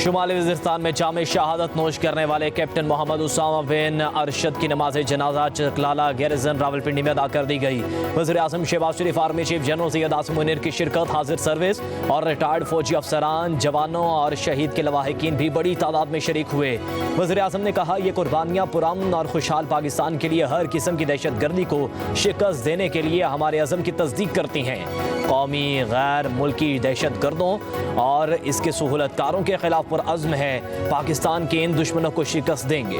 शुमाली वज़ीरिस्तान में जामे शहादत नोश करने वाले कैप्टन मोहम्मद उसामा बिन अरशद की नमाज जनाजा चकलाला गैरिजन रावलपिंडी में अदा कर दी गई। वज़ीर आज़म Shehbaz Sharif, army chief general Syed Asim Munir की शिरकत, हाजिर सर्विस और रिटायर्ड फौजी अफसरान, जवानों और शहीद के लवाहिकीन भी बड़ी तादाद में शरीक हुए। वज़ीर आज़म ने कहा, ये कुर्बानियाँ पुरअमन और खुशहाल पाकिस्तान के लिए हर किस्म की दहशत गर्दी को शिकस्त देने के लिए हमारे अज़म की तस्दीक करती हैं। कौमी गैर मुल्की दहशत गर्दों और इसके सहूलतकारों के खिलाफ पुरअज़्म है। पाकिस्तान के इन दुश्मनों को शिकस्त देंगे।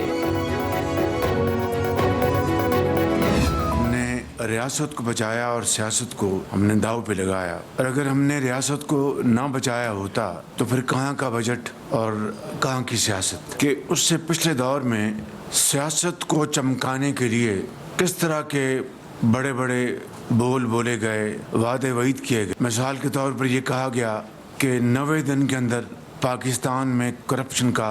हमने रियासत को बचाया और सियासत को हमने दाव पे लगाया, और अगर हमने रियासत को ना बचाया होता तो फिर कहाँ का बजट और कहाँ की सियासत। कि उससे पिछले दौर में सियासत को चमकाने के लिए किस तरह के बड़े बड़े बोल बोले गए, वादे वईद किए गए। मिसाल के तौर पर यह कहा गया कि 90 दिन के अंदर पाकिस्तान में करप्शन का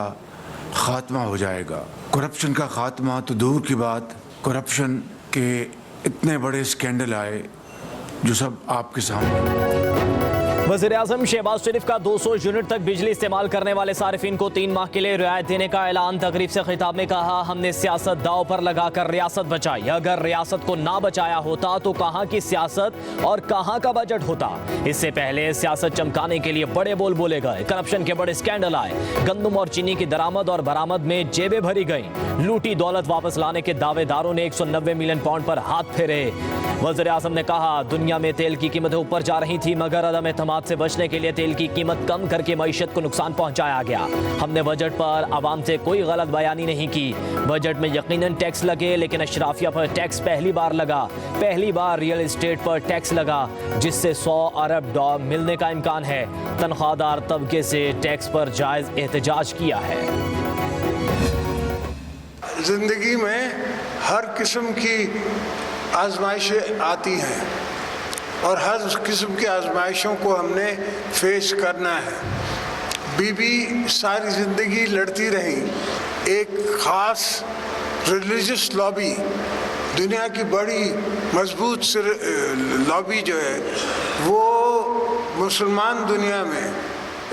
ख़ात्मा हो जाएगा। करप्शन का ख़ात्मा तो दूर की बात, करप्शन के इतने बड़े स्कैंडल आए जो सब आपके सामने। वज़ीर आज़म शहबाज शरीफ का 200 यूनिट तक बिजली इस्तेमाल करने वाले सारिफिन को 3 माह के लिए रियायत देने का ऐलान। तकरीब से खिताब में कहा, हमने सियासत दाव पर लगाकर रियासत बचाई। अगर रियासत को ना बचाया होता तो कहाँ की सियासत और कहाँ का बजट होता। इससे पहले सियासत चमकाने के लिए बड़े बोल बोले गए, करप्शन के बड़े स्कैंडल आए, गंदम और चीनी की दरामद और बरामद में जेबें भरी गई, लूटी दौलत वापस लाने के दावेदारों ने 190 मिलियन पाउंड पर हाथ फेरे। वज़ीर आज़म ने कहा, दुनिया में तेल की कीमतें ऊपर जा रही थी, मगर अदम एतमाद से बचने के लिए तेल की कीमत कम करके मईशत को नुकसान पहुंचाया गया। हमने बजट पर आवाम से कोई गलत बयानी नहीं की। बजट में यकीनन टैक्स लगे, लेकिन अशराफिया पर टैक्स पहली बार लगा। पहली बार रियल एस्टेट पर टैक्स लगा, जिससे 100 अरब डॉलर मिलने का इम्कान है। तनख्वाहदार तबके से टैक्स पर जायज़ एहतजाज किया है। जिंदगी में हर किस्म की आजमाइशें आती हैं और हर किस्म की आजमाइशों को हमने फेस करना है। बीबी सारी ज़िंदगी लड़ती रही। एक ख़ास रिलीजियस लॉबी, दुनिया की बड़ी मजबूत लॉबी जो है, वो मुसलमान दुनिया में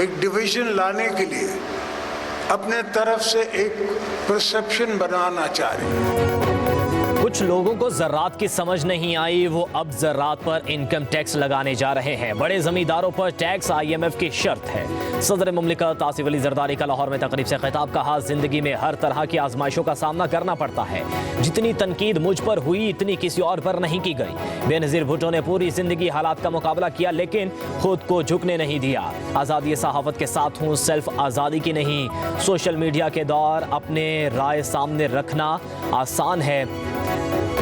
एक डिवीज़न लाने के लिए अपने तरफ से एक परसेप्शन बनाना चाह रही है। कुछ लोगों को ज़रात की समझ नहीं आई, वो अब ज़रात पर इनकम टैक्स लगाने जा रहे हैं। बड़े ज़मींदारों पर टैक्स IMF की शर्त है। सदर मुमलिकत आसिफ अली ज़रदारी का लाहौर में तकरीब से खिताब। कहा, ज़िंदगी में हर तरह की आजमाइशों का सामना करना पड़ता है। जितनी तनकीद मुझ पर हुई, इतनी किसी और पर नहीं की गई। बेनज़ीर भुट्टो ने पूरी ज़िंदगी हालात का मुकाबला किया, लेकिन खुद को झुकने नहीं दिया। आज़ादी सहाफ़त के साथ हूँ, सेल्फ आज़ादी की नहीं। सोशल मीडिया के दौर अपने राय सामने रखना आसान है।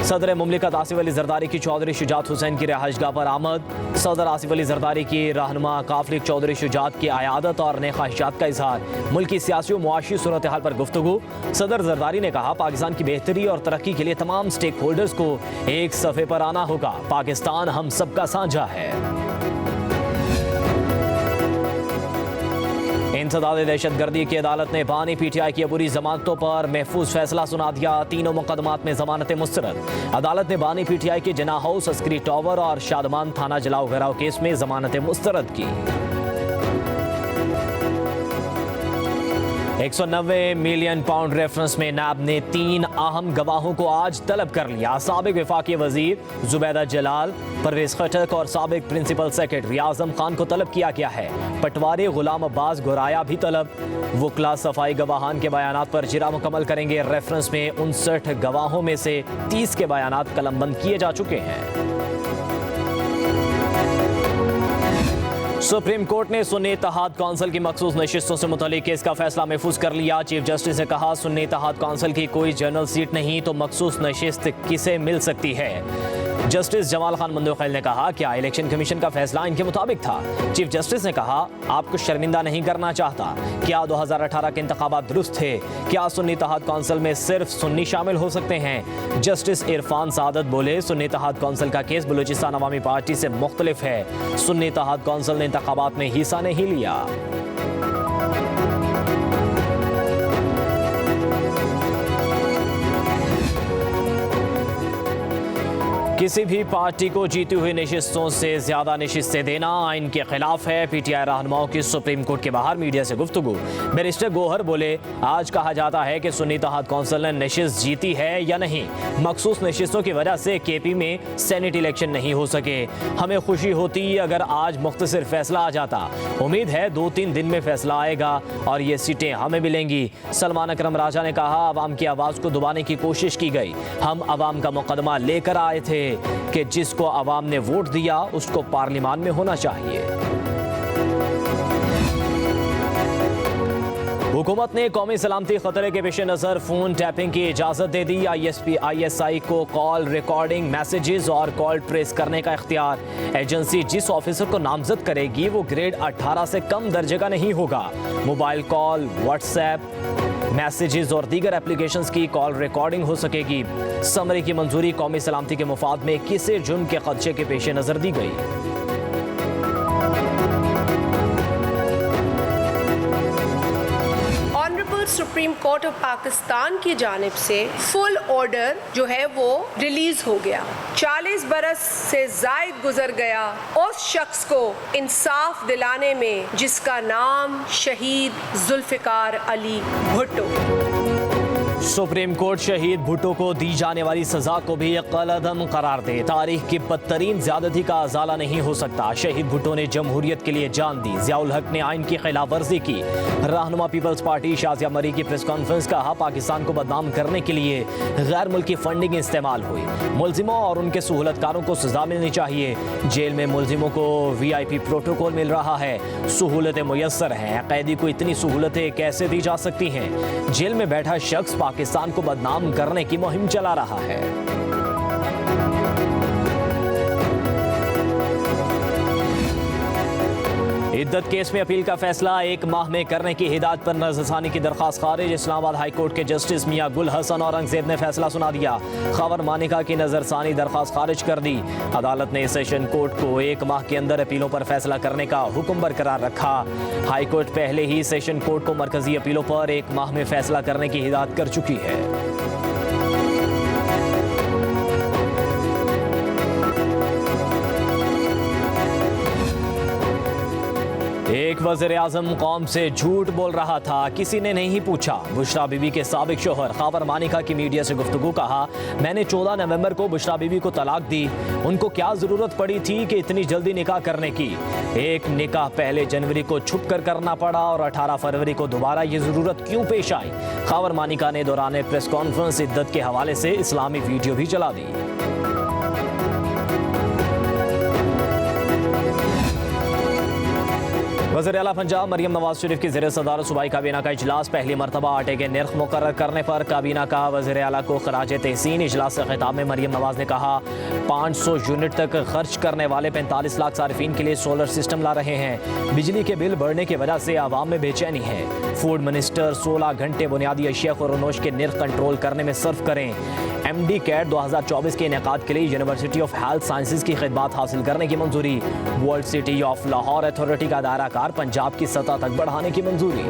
सदर मुमलिकत आसिफ अली ज़रदारी की चौधरी शुजात हुसैन की रहायशगाह पर आमद। सदर आसिफ अली ज़रदारी की रहनुमा काफिले चौधरी शुजात की आयादत और नए ख्वाहिशात का इजहार। मुल्की सियासी और मुआशी सूरत हाल पर गुफ्तगू। सदर ज़रदारी ने कहा, पाकिस्तान की बेहतरी और तरक्की के लिए तमाम स्टेक होल्डर्स को एक सफ़े पर आना होगा। पाकिस्तान हम सबका साझा है। इंसदाद दहशत गर्दी की अदालत ने बानी PTI की अबूरी जमानतों पर महफूज फैसला सुना दिया। तीनों मुकदमात में जमानतें मुस्तरद। अदालत ने बानी PTI के जना हाउस, अस्करी टावर और शादमान थाना जलाओ घराव केस में जमानतें मुस्तरद की। 190 मिलियन पाउंड रेफरेंस में नैब ने 3 अहम गवाहों को आज तलब कर लिया। साबिक वफाकी वजीर जुबैदा जलाल, परवेज खटक और साबिक प्रिंसिपल सेक्रेटरी आजम खान को तलब किया गया है। पटवारी गुलाम अब्बास गोराया भी तलब। वकला सफाई गवाहान के बयानात पर जिरा मुकम्मल करेंगे। रेफरेंस में 59 गवाहों में से 30 के बयानात कलमबंद किए जा चुके हैं। सुप्रीम कोर्ट ने सुन्नी इत्तेहाद काउंसिल की मखसूस नशिस्तों से मुतल्लिक केस का फैसला महफूज कर लिया। चीफ जस्टिस ने कहा, सुन्नी इत्तेहाद काउंसिल की कोई जनरल सीट नहीं तो मखसूस नशिस्त किसे मिल सकती है। जस्टिस जमाल खान मंदोखैल ने कहा, क्या इलेक्शन कमीशन का फैसला इनके मुताबिक था। चीफ जस्टिस ने कहा, आपको शर्मिंदा नहीं करना चाहता। क्या 2018 के इंतखाबात दुरुस्त थे। क्या सुन्नी इत्तेहाद काउंसिल में सिर्फ सुन्नी शामिल हो सकते हैं। जस्टिस इरफान सादत बोले, सुन्नी इत्तेहाद काउंसिल का केस बलूचिस्तान अवामी पार्टी से मुख्तलिफ है। सुन्नी इत्तेहाद काउंसिल ने इंतखाबात में हिस्सा नहीं लिया। किसी भी पार्टी को जीती हुई नशिस्तों से ज्यादा नशिस्तें देना आइन के खिलाफ है। पीटीआई रहनुमाओं की सुप्रीम कोर्ट के बाहर मीडिया से गुफ्तगू। बैरिस्टर गोहर बोले, आज कहा जाता है कि सुन्नी तहत कौंसिल ने नशिस्त जीती है या नहीं। मखसूस नशिस्तों की वजह से केपी में सेनेट इलेक्शन नहीं हो सके। हमें खुशी होती अगर आज मुख्तसर फैसला आ जाता। उम्मीद है 2-3 दिन में फैसला आएगा और ये सीटें हमें मिलेंगी। सलमान अकरम राजा ने कहा, आवाम की आवाज़ को दबाने की कोशिश की गई। हम आवाम का मुकदमा लेकर आए थे कि जिसको आवाम ने वोट दिया उसको पार्लियामान में होना चाहिए। हुकूमत ने कौमी सलामती खतरे के पेश नज़र फ़ोन टैपिंग की इजाज़त दे दी। ISP-ISI को कॉल रिकॉर्डिंग, मैसेजेस और कॉल ट्रेस करने का इख्तियार। एजेंसी जिस ऑफिसर को नामजद करेगी वो ग्रेड 18 से कम दर्जे का नहीं होगा। मोबाइल कॉल, व्हाट्सएप मैसेजेस और दीगर एप्लीकेशंस की कॉल रिकॉर्डिंग हो सकेगी। समरी की मंजूरी कौमी सलामती के मुफाद में किसी जुर्म के खदशे के पेश नज़र दी गई। सुप्रीम कोर्ट ऑफ पाकिस्तान की जानिब से फुल ऑर्डर जो है वो रिलीज हो गया। 40 बरस से जायद गुजर गया उस शख्स को इंसाफ दिलाने में जिसका नाम शहीद जुल्फिकार अली भुट्टो। सुप्रीम कोर्ट शहीद भुट्टो को दी जाने वाली सजा को भी कलअदम करार दे। तारीख की बदतरीन ज्यादती का अजाला नहीं हो सकता। शहीद भुट्टो ने जमहूरियत के लिए जान दी। जियाउल हक ने आइन की खिलाफ वर्जी की। रहनुमा पीपल्स पार्टी शाजिया मरी की प्रेस कॉन्फ्रेंस कहा, पाकिस्तान को बदनाम करने के लिए गैर मुल्की फंडिंग इस्तेमाल हुई। मुलजिमों और उनके सहूलतकारों को सजा मिलनी चाहिए। जेल में मुलजिमों को VIP प्रोटोकॉल मिल रहा है, सहूलतें मुयस्सर हैं। कैदी को इतनी सहूलतें कैसे दी जा सकती हैं? जेल में बैठा शख्स पाकिस्तान को बदनाम करने की मुहिम चला रहा है। इद्दत केस में अपील का फैसला 1 माह में करने की हिदायत पर नजरसानी की दरख्वास्त खारिज। इस्लामाबाद हाई कोर्ट के जस्टिस मियां गुल हसन औरंगजेब ने फैसला सुना दिया। खबर मानिका की नजरसानी दरख्वास्त खारिज कर दी। अदालत ने सेशन कोर्ट को 1 माह के अंदर अपीलों पर फैसला करने का हुक्म बरकरार रखा। हाई कोर्ट पहले ही सेशन कोर्ट को मरकजी अपीलों पर 1 माह में फैसला करने की हिदायत कर चुकी है। एक वज़ीर-ए-आज़म कौम से झूठ बोल रहा था, किसी ने नहीं पूछा। बुशरा बीबी के साबिक शोहर खबर मानिका की मीडिया से गुफ्तगू। कहा, मैंने 14 नवंबर को बुशरा बीबी को तलाक दी। उनको क्या जरूरत पड़ी थी कि इतनी जल्दी निकाह करने की? एक निकाह पहले जनवरी को छुप कर करना पड़ा और 18 फरवरी को दोबारा ये जरूरत क्यों पेश आई? खबर मानिका ने दौरान प्रेस कॉन्फ्रेंस इद्दत के हवाले से इस्लामी वीडियो भी चला दी। वज़ीर आला पंजाब मरियम नवाज शरीफ की ज़ेर सदारत सूबाई काबीना का इजलास। पहली मरतबा आटे के निर्ख मुकर्रर करने पर काबीना का वज़ीर आला को खराज तहसीन। इजलास से खिताब में मरियम नवाज ने कहा, 500 यूनिट तक खर्च करने वाले 45 लाख सारिफीन के लिए सोलर सिस्टम ला रहे हैं। बिजली के बिल बढ़ने की वजह से आवाम में बेचैनी है। फूड मिनिस्टर 16 घंटे बुनियादी अशिया खुरनोश के निर्ख कंट्रोल करने में सर्फ करें। MD कैट 2024 के इनेकाद के लिए यूनिवर्सिटी ऑफ हेल्थ साइंसेज की खिदमात हासिल करने की मंजूरी। World city of Lahore authority का दायरा कार पंजाब की सतह तक बढ़ाने की मंजूरी।